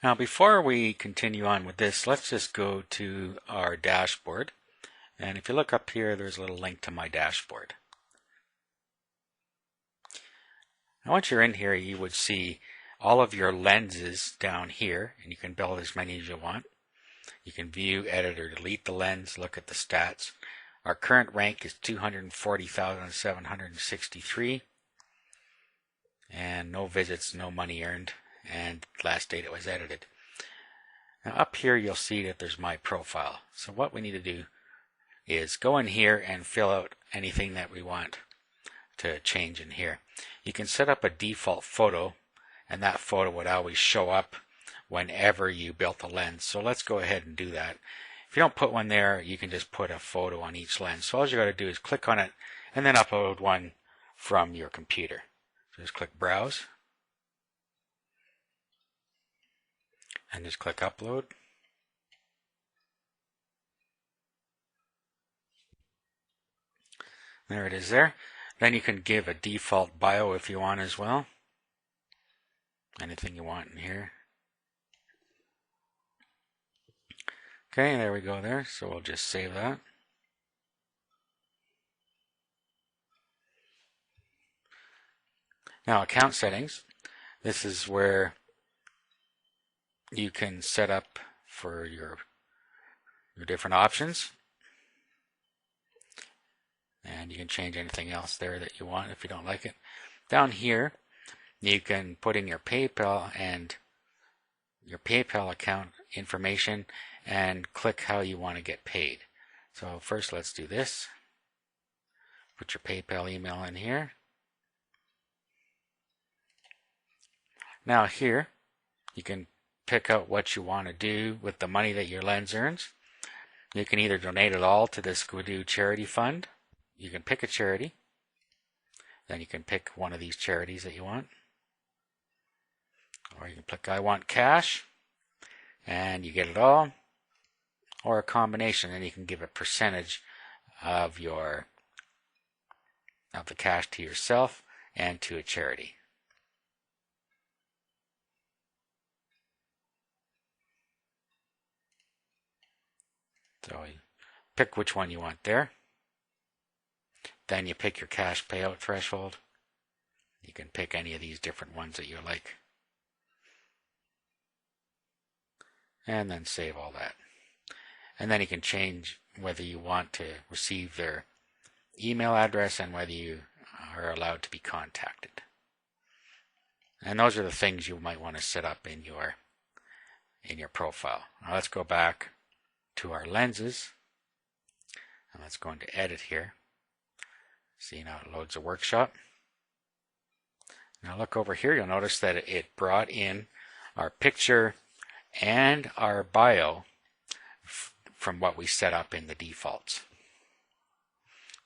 Now before we continue on with this, let's just go to our dashboard. And if you look up here, there's a little link to my dashboard. Now once you're in here, you would see all of your lenses down here, and you can build as many as you want. You can view, edit, or delete the lens, look at the stats. Our current rank is 240,763, and no visits, no money earned, and last date it was edited. Now up here you'll see that there's my profile. So what we need to do is go in here and fill out anything that we want to change in here. You can set up a default photo, and that photo would always show up whenever you built the lens. So let's go ahead and do that. If you don't put one there, you can just put a photo on each lens. So all you got to do is click on it and then upload one from your computer. So just click Browse and just click Upload. There it is there. Then you can give a default bio if you want as well. Anything you want in here. Okay, there we go there. So we'll just save that. Now account settings. This is where you can set up for your different options. And you can change anything else there that you want if you don't like it. Down here, you can put in your PayPal and your PayPal account information and click how you want to get paid. So first let's do this. Put your PayPal email in here. Now here, you can pick out what you want to do with the money that your lens earns. You can either donate it all to the Squidoo Charity Fund. You can pick a charity. Then you can pick one of these charities that you want. Or you can click I want cash, and you get it all. Or a combination, and you can give a percentage of the cash to yourself and to a charity. So you pick which one you want there. Then you pick your cash payout threshold. You can pick any of these different ones that you like. And then save all that. And then you can change whether you want to receive their email address and whether you are allowed to be contacted. And those are the things you might want to set up in your profile. Now let's go back to our lenses. And let's go into edit here. See, now it loads a workshop. Now look over here, you'll notice that it brought in our picture and our bio from what we set up in the defaults.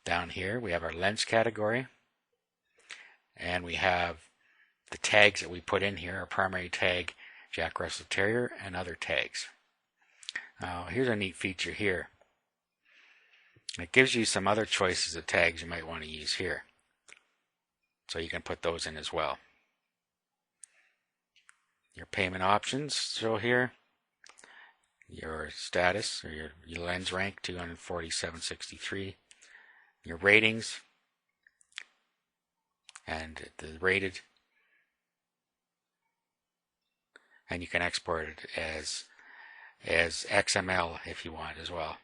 Down here we have our lens category, and we have the tags that we put in here, our primary tag, Jack Russell Terrier, and other tags. Now here's a neat feature here. It gives you some other choices of tags you might want to use here. So you can put those in as well. Your payment options show here. Your status, or your lens rank, 247.63. Your ratings, and the rated. And you can export it as XML if you want as well.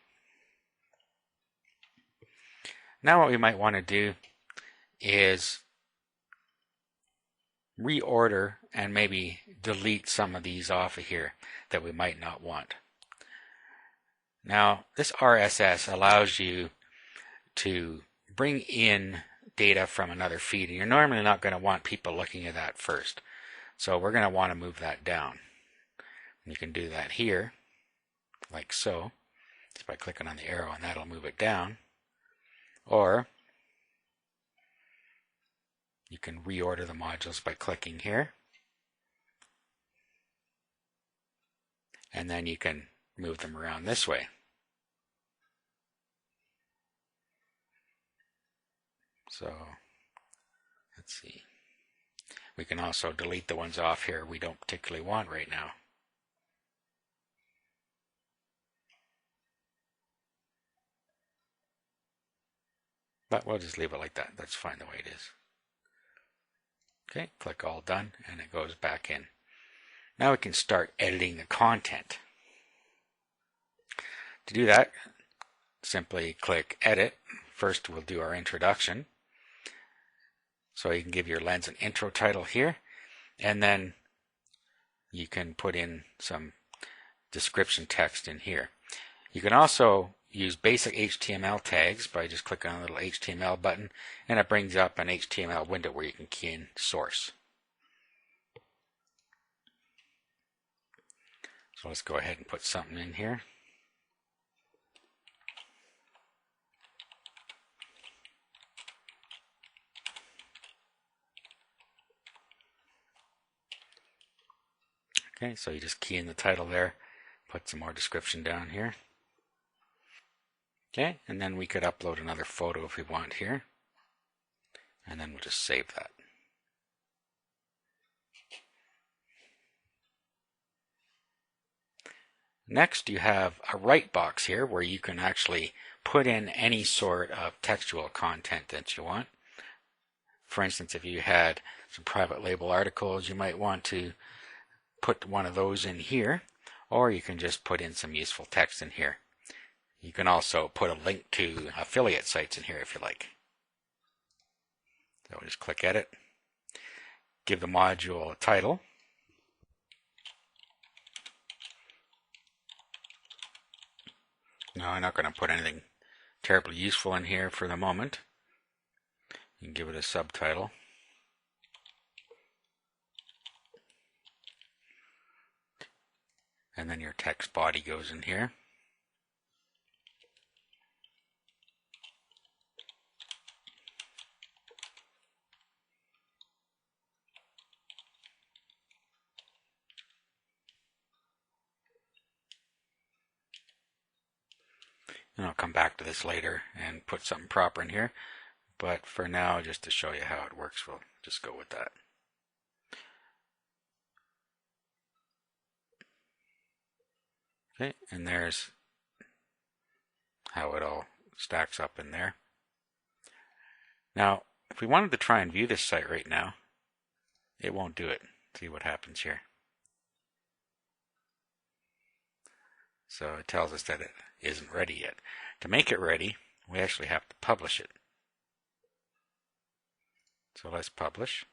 Now what we might want to do is reorder and maybe delete some of these off of here that we might not want. Now this RSS allows you to bring in data from another feed, and you're normally not going to want people looking at that first. So we're going to want to move that down. You can do that here, like so, just by clicking on the arrow, and that'll move it down. Or you can reorder the modules by clicking here. And then you can move them around this way. So let's see. We can also delete the ones off here we don't particularly want right now. But we'll just leave it like that. That's fine the way it is. Okay, click all done, and it goes back in. Now we can start editing the content. To do that, simply click Edit. First we'll do our introduction. So you can give your lens an intro title here, and then you can put in some description text in here. You can also use basic HTML tags by just clicking on the little HTML button, and it brings up an HTML window where you can key in source. So let's go ahead and put something in here. Okay, so you just key in the title there, put some more description down here. Okay, and then we could upload another photo if we want here. And then we'll just save that. Next, you have a write box here where you can actually put in any sort of textual content that you want. For instance, if you had some private label articles, you might want to put one of those in here, or you can just put in some useful text in here. You can also put a link to affiliate sites in here if you like. So we'll just click Edit, give the module a title. No, I'm not going to put anything terribly useful in here for the moment. You can give it a subtitle. And then your text body goes in here. And I'll come back to this later and put something proper in here. But for now, just to show you how it works, we'll just go with that. Okay, and there's how it all stacks up in there. Now, if we wanted to try and view this site right now, it won't do it. See what happens here. So it tells us that it isn't ready yet. To make it ready, we actually have to publish it. So let's publish.